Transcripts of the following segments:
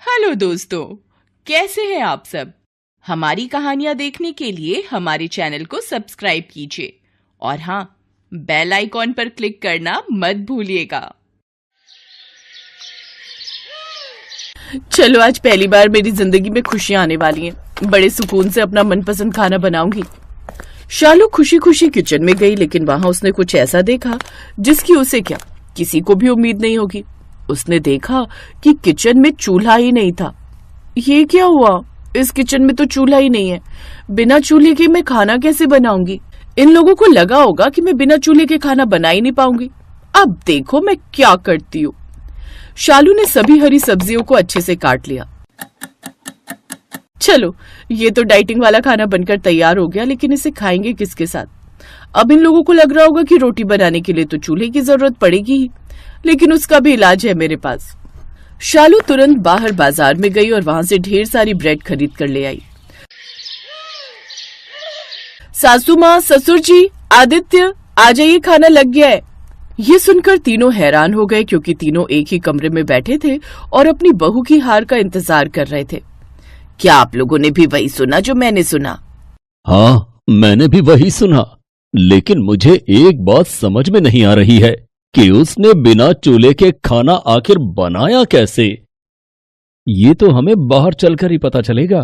Hello दोस्तों, कैसे हैं आप सब। हमारी कहानियां देखने के लिए हमारे चैनल को सब्सक्राइब कीजिए और हाँ, बेल आइकॉन पर क्लिक करना मत भूलिएगा। चलो, आज पहली बार मेरी जिंदगी में खुशियां आने वाली हैं। बड़े सुकून से अपना मनपसंद खाना बनाऊंगी। शालू खुशी खुशी किचन में गई, लेकिन वहां उसने कुछ ऐसा देखा जिसकी उसे क्या किसी को भी उम्मीद नहीं होगी। उसने देखा कि किचन में चूल्हा ही नहीं था। ये क्या हुआ? इस किचन में तो चूल्हा ही नहीं है। बिना चूल्हे के मैं खाना कैसे बनाऊंगी? इन लोगों को लगा होगा कि मैं बिना चूल्हे के खाना बना ही नहीं पाऊंगी। अब देखो मैं क्या करती हूँ। शालू ने सभी हरी सब्जियों को अच्छे से काट लिया। चलो, ये तो डाइटिंग वाला खाना बनकर तैयार हो गया, लेकिन इसे खाएंगे किसके साथ? अब इन लोगों को लग रहा होगा कि रोटी बनाने के लिए तो चूल्हे की जरूरत पड़ेगी ही, लेकिन उसका भी इलाज है मेरे पास। शालू तुरंत बाहर बाजार में गई और वहां से ढेर सारी ब्रेड खरीद कर ले आई। सासू माँ, ससुर जी, आदित्य, आ जाइए, खाना लग गया है। ये सुनकर तीनों हैरान हो गए, क्योंकि तीनों एक ही कमरे में बैठे थे और अपनी बहू की हार का इंतजार कर रहे थे। क्या आप लोगों ने भी वही सुना जो मैंने सुना? हाँ, मैंने भी वही सुना, लेकिन मुझे एक बात समझ में नहीं आ रही है कि उसने बिना चूल्हे के खाना आखिर बनाया कैसे। ये तो हमें बाहर चलकर ही पता चलेगा।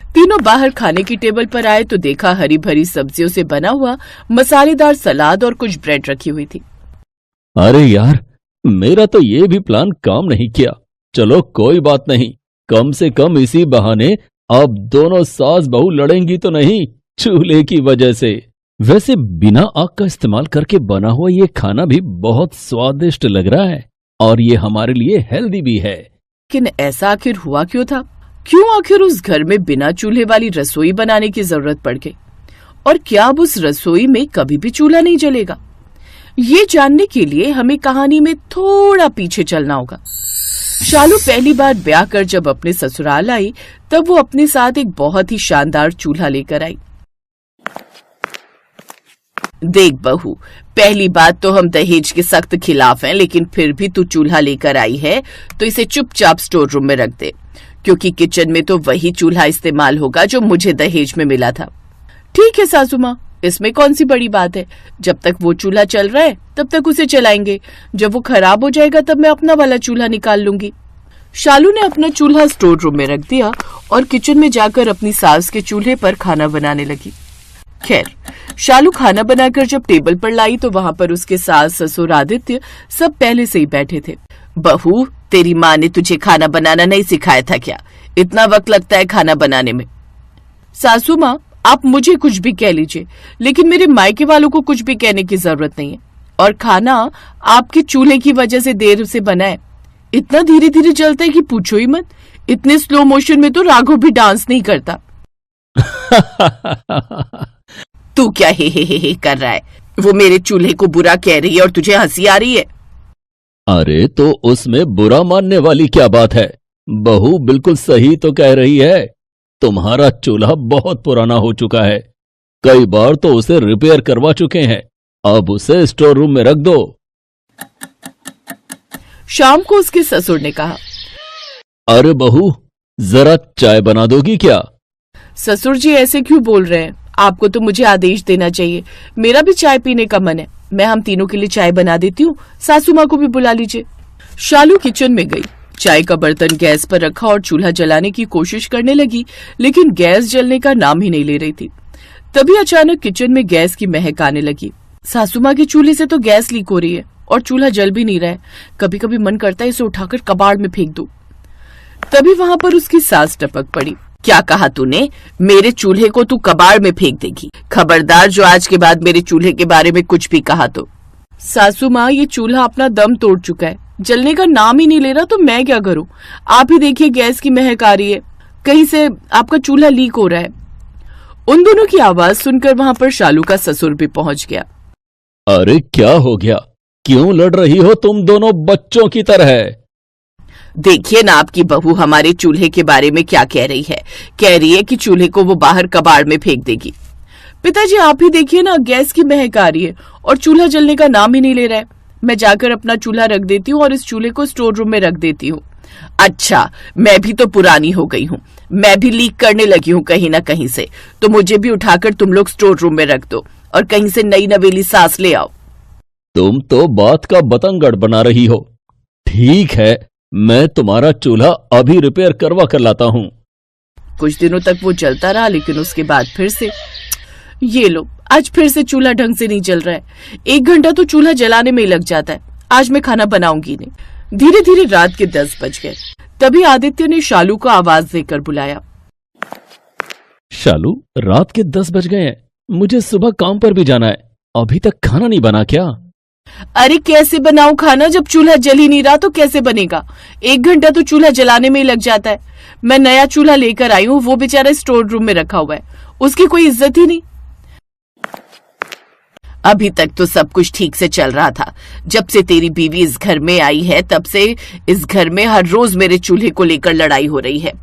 तीनों बाहर खाने की टेबल पर आए तो देखा हरी भरी सब्जियों से बना हुआ मसालेदार सलाद और कुछ ब्रेड रखी हुई थी। अरे यार, मेरा तो ये भी प्लान काम नहीं किया। चलो कोई बात नहीं, कम से कम इसी बहाने अब दोनों सास बहू लड़ेंगी तो नहीं चूल्हे की वजह से। वैसे बिना आग का इस्तेमाल करके बना हुआ ये खाना भी बहुत स्वादिष्ट लग रहा है और ये हमारे लिए हेल्दी भी है। लेकिन ऐसा आखिर हुआ क्यों था? क्यों आखिर उस घर में बिना चूल्हे वाली रसोई बनाने की जरूरत पड़ गई? और क्या अब उस रसोई में कभी भी चूल्हा नहीं जलेगा? ये जानने के लिए हमें कहानी में थोड़ा पीछे चलना होगा। शालू पहली बार ब्याह कर जब अपने ससुराल आई, तब वो अपने साथ एक बहुत ही शानदार चूल्हा लेकर आई। देख बहू, पहली बात तो हम दहेज के सख्त खिलाफ हैं, लेकिन फिर भी तू चूल्हा लेकर आई है तो इसे चुपचाप स्टोर रूम में रख दे, क्योंकि किचन में तो वही चूल्हा इस्तेमाल होगा जो मुझे दहेज में मिला था। ठीक है सासू माँ, इसमें कौन सी बड़ी बात है। जब तक वो चूल्हा चल रहा है तब तक उसे चलाएंगे। जब वो खराब हो जाएगा तब मैं अपना वाला चूल्हा निकाल लूंगी। शालू ने अपना चूल्हा स्टोर रूम में रख दिया और किचन में जाकर अपनी सास के चूल्हे पर खाना बनाने लगी। खैर, शालू खाना बनाकर जब टेबल पर लाई तो वहां पर उसके सास, ससुर, आदित्य सब पहले से ही बैठे थे। बहू, तेरी माँ ने तुझे खाना बनाना नहीं सिखाया था क्या? इतना वक्त लगता है खाना बनाने में। सासू माँ, आप मुझे कुछ भी कह लीजिए, लेकिन मेरे मायके वालों को कुछ भी कहने की जरूरत नहीं है। और खाना आपके चूल्हे की वजह से देर से बना है। इतना धीरे धीरे जलता है कि पूछो ही मत। इतने स्लो मोशन में तो राघव भी डांस नहीं करता। तू क्या हे कर रहा है? वो मेरे चूल्हे को बुरा कह रही है और तुझे हंसी आ रही है। अरे तो उसमें बुरा मानने वाली क्या बात है? बहू बिल्कुल सही तो कह रही है। तुम्हारा चूल्हा बहुत पुराना हो चुका है, कई बार तो उसे रिपेयर करवा चुके हैं। अब उसे स्टोर रूम में रख दो। शाम को उसके ससुर ने कहा, अरे बहू, जरा चाय बना दोगी क्या? ससुर जी ऐसे क्यों बोल रहे हैं? आपको तो मुझे आदेश देना चाहिए। मेरा भी चाय पीने का मन है। मैं हम तीनों के लिए चाय बना देती हूँ। सासू माँ को भी बुला लीजिए। शालू किचन में गई, चाय का बर्तन गैस पर रखा और चूल्हा जलाने की कोशिश करने लगी, लेकिन गैस जलने का नाम ही नहीं ले रही थी। तभी अचानक किचन में गैस की महक आने लगी। सासू माँ के चूल्हे से तो गैस लीक हो रही है और चूल्हा जल भी नहीं रहा है। कभी कभी मन करता है इसे उठाकर कबाड़ में फेंक दूं। तभी वहां पर उसकी सास टपक पड़ी। क्या कहा तूने? मेरे चूल्हे को तू कबाड़ में फेंक देगी? खबरदार जो आज के बाद मेरे चूल्हे के बारे में कुछ भी कहा तो। सासू माँ, ये चूल्हा अपना दम तोड़ चुका है, जलने का नाम ही नहीं ले रहा, तो मैं क्या करूं? आप ही देखिए, गैस की महक आ रही है, कहीं से आपका चूल्हा लीक हो रहा है। उन दोनों की आवाज सुनकर वहां पर शालू का ससुर भी पहुंच गया। अरे क्या हो गया? क्यों लड़ रही हो तुम दोनों बच्चों की तरह? देखिए ना, आपकी बहू हमारे चूल्हे के बारे में क्या कह रही है। कह रही है कि चूल्हे को वो बाहर कबाड़ में फेंक देगी। पिताजी, आप ही देखिए ना, गैस की महक आ रही है और चूल्हा जलने का नाम ही नहीं ले रहा है। मैं जाकर अपना चूल्हा रख देती हूँ और इस चूल्हे को स्टोर रूम में रख देती हूँ। अच्छा, मैं भी तो पुरानी हो गई हूँ, मैं भी लीक करने लगी हूँ कहीं ना कहीं से, तो मुझे भी उठाकर तुम लोग स्टोर रूम में रख दो और कहीं से नई नवेली सास ले आओ। तुम तो बात का बतंगड़ बना रही हो। ठीक है, मैं तुम्हारा चूल्हा अभी रिपेयर करवा कर लाता हूँ। कुछ दिनों तक वो चलता रहा, लेकिन उसके बाद फिर से ये लो, आज फिर से चूल्हा ढंग से नहीं जल रहा है। 1 घंटा तो चूल्हा जलाने में ही लग जाता है। आज मैं खाना बनाऊंगी नहीं। धीरे धीरे रात के 10 बज गए। तभी आदित्य ने शालू को आवाज देकर बुलाया। शालू, रात के 10 बज गए हैं, मुझे सुबह काम पर भी जाना है। अभी तक खाना नहीं बना क्या? अरे कैसे बनाऊं खाना, जब चूल्हा जल ही नहीं रहा तो कैसे बनेगा? 1 घंटा तो चूल्हा जलाने में ही लग जाता है। मैं नया चूल्हा लेकर आई हूँ, वो बेचारा स्टोर रूम में रखा हुआ है, उसकी कोई इज्जत ही नहीं। अभी तक तो सब कुछ ठीक से चल रहा था। जब से तेरी बीवी इस घर में आई है तब से इस घर में हर रोज मेरे चूल्हे को लेकर लड़ाई हो रही है।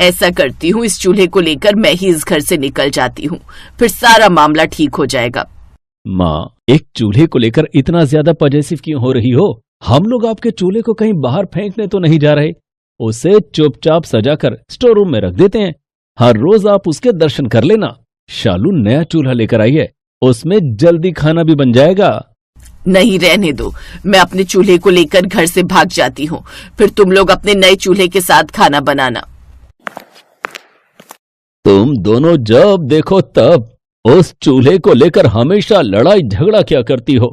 ऐसा करती हूँ, इस चूल्हे को लेकर मैं ही इस घर से निकल जाती हूँ, फिर सारा मामला ठीक हो जाएगा। माँ, एक चूल्हे को लेकर इतना ज्यादा पॉजेसिव क्यों हो रही हो? हम लोग आपके चूल्हे को कहीं बाहर फेंकने तो नहीं जा रहे। उसे चुपचाप सजाकर स्टोर रूम में रख देते हैं। हर रोज आप उसके दर्शन कर लेना। शालू नया चूल्हा लेकर आई है, उसमें जल्दी खाना भी बन जाएगा। नहीं, रहने दो, मैं अपने चूल्हे को लेकर घर से भाग जाती हूँ, फिर तुम लोग अपने नए चूल्हे के साथ खाना बनाना। तुम दोनों जब देखो तब उस चूल्हे को लेकर हमेशा लड़ाई झगड़ा क्या करती हो?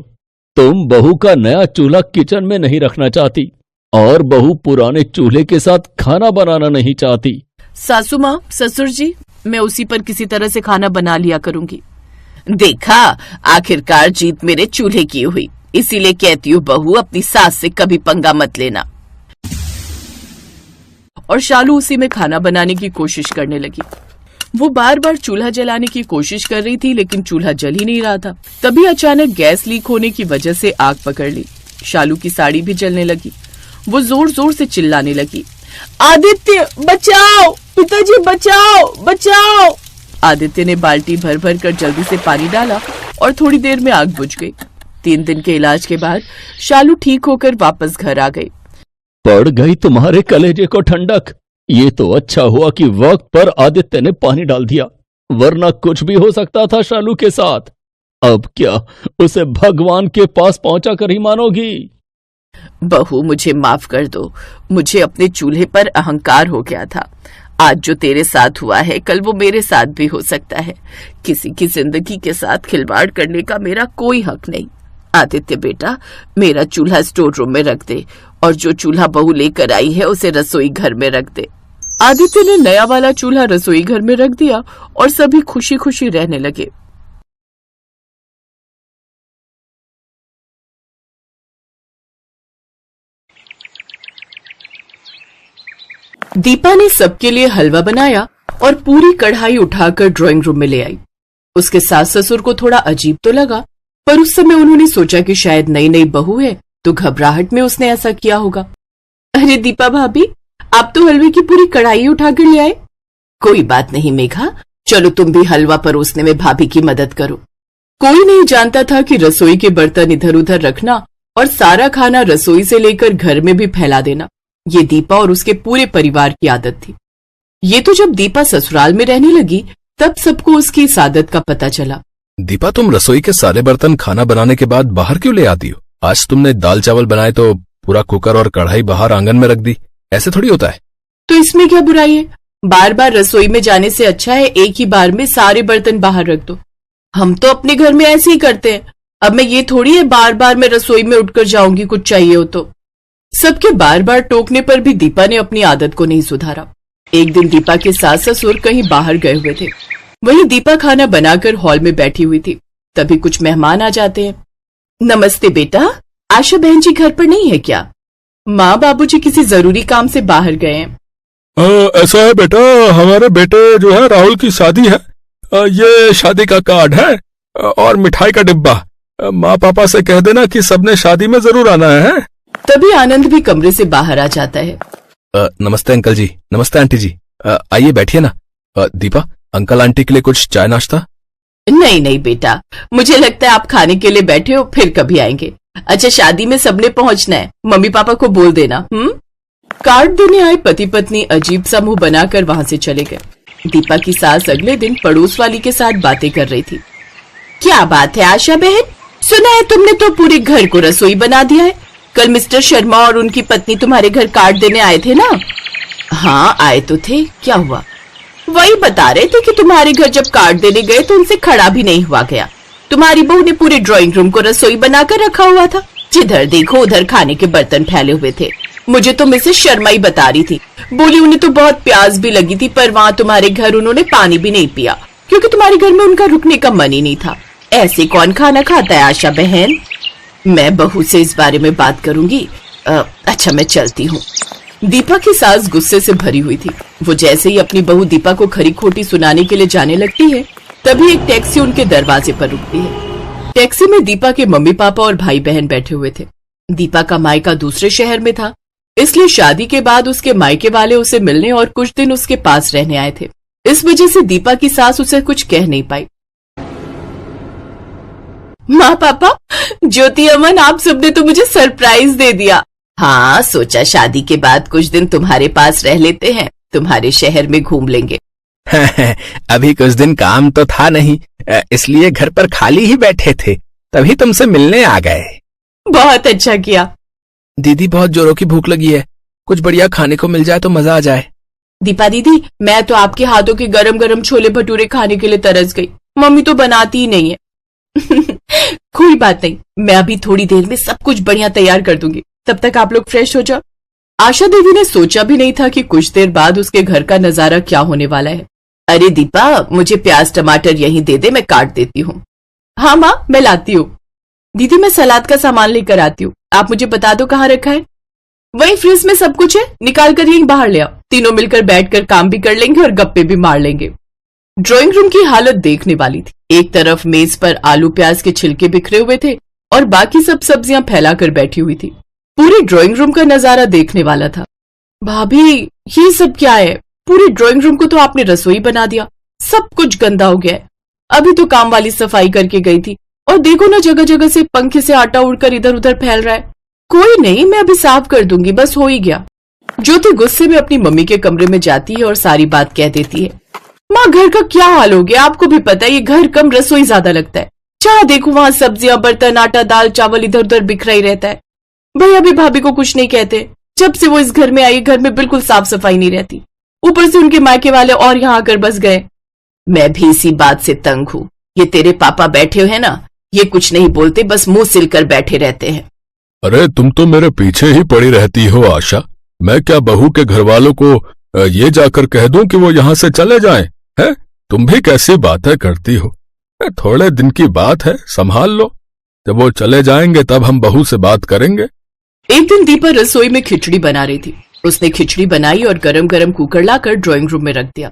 तुम बहू का नया चूल्हा किचन में नहीं रखना चाहती और बहू पुराने चूल्हे के साथ खाना बनाना नहीं चाहती। सासू माँ, ससुर जी, मैं उसी पर किसी तरह से खाना बना लिया करूंगी। देखा, आखिरकार जीत मेरे चूल्हे की हुई। इसीलिए कहती हूँ बहू, अपनी सास से कभी पंगा मत लेना। और शालू उसी में खाना बनाने की कोशिश करने लगी। वो बार बार चूल्हा जलाने की कोशिश कर रही थी, लेकिन चूल्हा जल ही नहीं रहा था। तभी अचानक गैस लीक होने की वजह से आग पकड़ ली। शालू की साड़ी भी जलने लगी। वो जोर जोर से चिल्लाने लगी, आदित्य बचाओ, पिताजी बचाओ, बचाओ। आदित्य ने बाल्टी भर भर कर जल्दी से पानी डाला और थोड़ी देर में आग बुझ गई। 3 दिन के इलाज के बाद शालू ठीक होकर वापस घर आ गई। पड़ गई तुम्हारे कलेजे को ठंडक। ये तो अच्छा हुआ कि वक्त पर आदित्य ने पानी डाल दिया, वरना कुछ भी हो सकता था शालू के साथ। अब क्या उसे भगवान के पास पहुंचा कर ही मानोगी? बहू, मुझे माफ कर दो। मुझे अपने चूल्हे पर अहंकार हो गया था। आज जो तेरे साथ हुआ है, कल वो मेरे साथ भी हो सकता है। किसी की जिंदगी के साथ खिलवाड़ करने का मेरा कोई हक नहीं। आदित्य बेटा, मेरा चूल्हा स्टोर रूम में रख दे और जो चूल्हा बहू लेकर आई है उसे रसोई घर में रख दे। आदित्य ने नया वाला चूल्हा रसोई घर में रख दिया और सभी खुशी खुशी रहने लगे। दीपा ने सबके लिए हलवा बनाया और पूरी कढ़ाई उठाकर ड्राइंग रूम में ले आई। उसके सास ससुर को थोड़ा अजीब तो लगा, पर उस समय उन्होंने सोचा कि शायद नई नई बहू है तो घबराहट में उसने ऐसा किया होगा। अरे दीपा भाभी, आप तो हलवे की पूरी कढ़ाई उठाकर ले आए। कोई बात नहीं मेघा, चलो तुम भी हलवा परोसने में भाभी की मदद करो। कोई नहीं जानता था कि रसोई के बर्तन इधर उधर रखना और सारा खाना रसोई से लेकर घर में भी फैला देना, ये दीपा और उसके पूरे परिवार की आदत थी। ये तो जब दीपा ससुराल में रहने लगी तब सबको उसकी इस आदत का पता चला। दीपा, तुम रसोई के सारे बर्तन खाना बनाने के बाद बाहर क्यों ले आती हो? आज तुमने दाल चावल बनाए तो पूरा कुकर और कढ़ाई बाहर आंगन में रख दी। ऐसे थोड़ी होता है। तो इसमें क्या बुराई है? बार बार रसोई में जाने से अच्छा है एक ही बार में सारे बर्तन बाहर रख दो। हम तो अपने घर में ऐसे ही करते हैं। अब मैं ये थोड़ी है बार बार मैं रसोई में उठकर जाऊंगी कुछ चाहिए हो तो। सबके बार बार टोकने पर भी दीपा ने अपनी आदत को नहीं सुधारा। एक दिन दीपा के सास ससुर कहीं बाहर गए हुए थे। वहीं दीपा खाना बनाकर हॉल में बैठी हुई थी। तभी कुछ मेहमान आ जाते हैं। नमस्ते बेटा, आशा बहन जी घर पर नहीं है क्या? माँ बाबूजी किसी जरूरी काम से बाहर गए हैं। ऐसा है बेटा, हमारे बेटे जो है राहुल की शादी है। ये शादी का कार्ड है और मिठाई का डिब्बा। माँ पापा से कह देना कि सबने शादी में जरूर आना है। तभी आनंद भी कमरे से बाहर आ जाता है। नमस्ते अंकल जी, नमस्ते आंटी जी। आइए बैठिए ना। दीपा, अंकल आंटी के लिए कुछ चाय नाश्ता? नहीं नहीं बेटा, मुझे लगता है आप खाने के लिए बैठे हो, फिर कभी आएंगे। अच्छा, शादी में सबने पहुंचना है, मम्मी पापा को बोल देना। कार्ड देने आए पति पत्नी अजीब सा मुंह बनाकर वहां से चले गए। दीपा की सास अगले दिन पड़ोस वाली के साथ बातें कर रही थी। क्या बात है आशा बहन, सुना है तुमने तो पूरे घर को रसोई बना दिया है। कल मिस्टर शर्मा और उनकी पत्नी तुम्हारे घर कार्ड देने आए थे ना? हाँ आए तो थे, क्या हुआ? वही बता रहे थे कि तुम्हारे घर जब कार्ड देने गए तो उनसे खड़ा भी नहीं हुआ गया। तुम्हारी बहू ने पूरे ड्राइंग रूम को रसोई बनाकर रखा हुआ था। जिधर देखो उधर खाने के बर्तन फैले हुए थे। मुझे तो मिसेस शर्मा ही बता रही थी, बोली उन्हें तो बहुत प्यास भी लगी थी, पर वहाँ तुम्हारे घर उन्होंने पानी भी नहीं पिया क्योंकि तुम्हारे घर में उनका रुकने का मन ही नहीं था। ऐसे कौन खाना खाता है आशा बहन? मैं बहू से इस बारे में बात करूंगी। अच्छा मैं चलती हूँ। दीपा की सास गुस्से से भरी हुई थी। वो जैसे ही अपनी बहू दीपा को खरी खोटी सुनाने के लिए जाने लगती है, तभी एक टैक्सी उनके दरवाजे पर रुकती है। टैक्सी में दीपा के मम्मी पापा और भाई बहन बैठे हुए थे। दीपा का मायका दूसरे शहर में था, इसलिए शादी के बाद उसके मायके वाले उसे मिलने और कुछ दिन उसके पास रहने आए थे। इस वजह से दीपा की सास उसे कुछ कह नहीं पाई। माँ पापा, ज्योति अमन, आप सबने तो मुझे सरप्राइज दे दिया। हाँ, सोचा शादी के बाद कुछ दिन तुम्हारे पास रह लेते हैं, तुम्हारे शहर में घूम लेंगे। अभी कुछ दिन काम तो था नहीं, इसलिए घर पर खाली ही बैठे थे, तभी तुमसे मिलने आ गए। बहुत अच्छा किया। दीदी बहुत जोरों की भूख लगी है, कुछ बढ़िया खाने को मिल जाए तो मजा आ जाए। दीपा दीदी, मैं तो आपके हाथों के गरम गरम छोले भटूरे खाने के लिए तरस गई। मम्मी तो बनाती ही नहीं है। कोई बात नहीं, मैं अभी थोड़ी देर में सब कुछ बढ़िया तैयार कर दूंगी, तब तक आप लोग फ्रेश हो जाओ। आशा देवी ने सोचा भी नहीं था कि कुछ देर बाद उसके घर का नजारा क्या होने वाला है। अरे दीपा, मुझे प्याज टमाटर यहीं दे दे, मैं काट देती हूँ। हाँ माँ, मैं लाती हूँ। दीदी मैं सलाद का सामान लेकर आती हूँ, आप मुझे बता दो कहाँ रखा है। वही फ्रिज में सब कुछ है, निकाल कर यहीं बाहर ले आओ। तीनों मिलकर बैठकर काम भी कर लेंगे और गप्पे भी मार लेंगे। ड्राइंग रूम की हालत देखने वाली थी। एक तरफ मेज पर आलू प्याज के छिलके बिखरे हुए थे और बाकी सब सब्जियां फैलाकर बैठी हुई थी। पूरे ड्राइंग रूम का नजारा देखने वाला था। भाभी, ये सब क्या है? पूरे ड्राइंग रूम को तो आपने रसोई बना दिया, सब कुछ गंदा हो गया है। अभी तो काम वाली सफाई करके गई थी और देखो ना, जगह जगह से पंखे से आटा उड़कर इधर उधर फैल रहा है। कोई नहीं, मैं अभी साफ कर दूंगी, बस हो ही गया। ज्योति गुस्से में अपनी मम्मी के कमरे में जाती है और सारी बात कह देती है। माँ, घर का क्या हाल हो गया? आपको भी पता है ये घर कम रसोई ज्यादा लगता है। जहाँ देखो वहाँ सब्जियां, बर्तन, आटा, दाल, चावल इधर उधर बिखरा ही रहता है। भैया भी भाभी को कुछ नहीं कहते। जब से वो इस घर में आई, घर में बिल्कुल साफ सफाई नहीं रहती। ऊपर से उनके मायके वाले और यहाँ आकर बस गए। मैं भी इसी बात से तंग हूँ। ये तेरे पापा बैठे हैं ना, ये कुछ नहीं बोलते, बस मुंह सिलकर बैठे रहते हैं। अरे तुम तो मेरे पीछे ही पड़ी रहती हो आशा। मैं क्या बहू के घर वालों को ये जाकर कह दूं कि वो यहाँ से चले जाएं? है, तुम भी कैसी बातें करती हो। थोड़े दिन की बात है, संभाल लो। जब वो चले जाएंगे तब हम बहू से बात करेंगे। एक दिन दीपा रसोई में खिचड़ी बना रही थी। उसने खिचड़ी बनाई और गरम गरम कुकर लाकर ड्राइंग रूम में रख दिया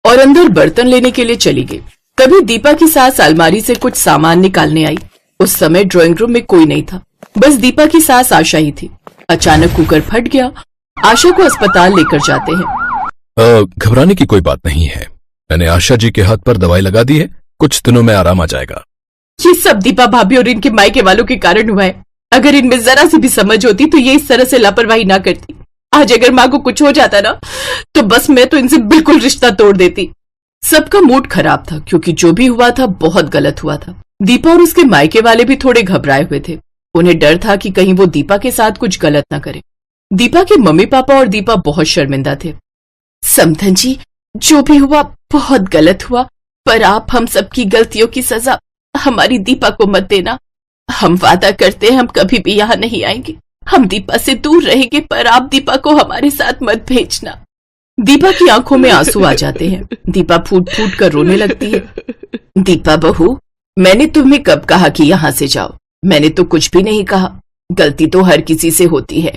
और अंदर बर्तन लेने के लिए चली गई। तभी दीपा की सास अलमारी से कुछ सामान निकालने आई। उस समय ड्राइंग रूम में कोई नहीं था, बस दीपा की सास आशा ही थी। अचानक कुकर फट गया। आशा को अस्पताल लेकर जाते हैं। घबराने की कोई बात नहीं है, मैंने आशा जी के हाथ पर दवाई लगा दी है, कुछ दिनों में आराम आ जाएगा। ये सब दीपा भाभी और इनके मायके वालों के कारण हुआ है। अगर इनमें जरा सी भी समझ होती तो ये इस तरह से लापरवाही ना करती। आज अगर माँ को कुछ हो जाता ना, तो बस मैं तो इनसे बिल्कुल रिश्ता तोड़ देती। सबका मूड खराब था क्योंकि जो भी हुआ था बहुत गलत हुआ था। दीपा और उसके मायके वाले भी थोड़े घबराए हुए थे। उन्हें डर था कि कहीं वो दीपा के साथ कुछ गलत ना करे। दीपा के मम्मी पापा और दीपा बहुत शर्मिंदा थे। समधन जी, जो भी हुआ बहुत गलत हुआ, पर आप हम सबकी गलतियों की सजा हमारी दीपा को मत देना। हम वादा करते हैं हम कभी भी यहाँ नहीं आएंगे। हम दीपा से दूर रहेंगे, पर आप दीपा को हमारे साथ मत भेजना। दीपा की आंखों में आंसू आ जाते हैं। दीपा फूट फूट कर रोने लगती है। दीपा बहू, मैंने तुम्हें कब कहा कि यहाँ से जाओ? मैंने तो कुछ भी नहीं कहा। गलती तो हर किसी से होती है,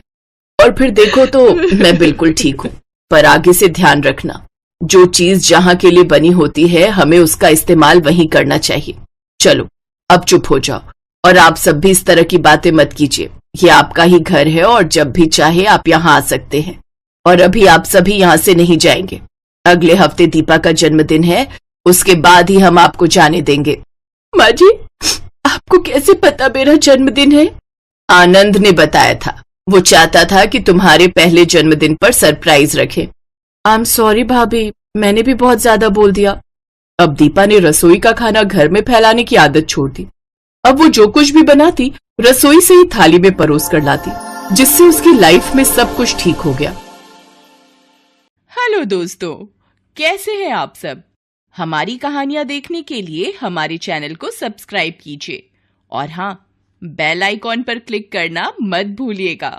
और फिर देखो तो मैं बिल्कुल ठीक हूँ। पर आगे से ध्यान रखना, जो चीज जहाँ के लिए बनी होती है हमें उसका इस्तेमाल वहीं करना चाहिए। चलो अब चुप हो जाओ, और आप सब भी इस तरह की बातें मत कीजिए। ये आपका ही घर है और जब भी चाहे आप यहाँ आ सकते हैं। और अभी आप सभी यहाँ से नहीं जाएंगे। अगले हफ्ते दीपा का जन्मदिन है, उसके बाद ही हम आपको जाने देंगे। माँ जी, आपको कैसे पता मेरा जन्मदिन है? आनंद ने बताया था। वो चाहता था कि तुम्हारे पहले जन्मदिन पर सरप्राइज रखे। आई एम सॉरी भाभी, मैंने भी बहुत ज्यादा बोल दिया। अब दीपा ने रसोई का खाना घर में फैलाने की आदत छोड़ दी। अब वो जो कुछ भी बनाती रसोई से ही थाली में परोस कर लाती, जिससे उसकी लाइफ में सब कुछ ठीक हो गया। हेलो दोस्तों, कैसे हैं आप सब? हमारी कहानियां देखने के लिए हमारे चैनल को सब्सक्राइब कीजिए और हाँ, बेल आइकॉन पर क्लिक करना मत भूलिएगा।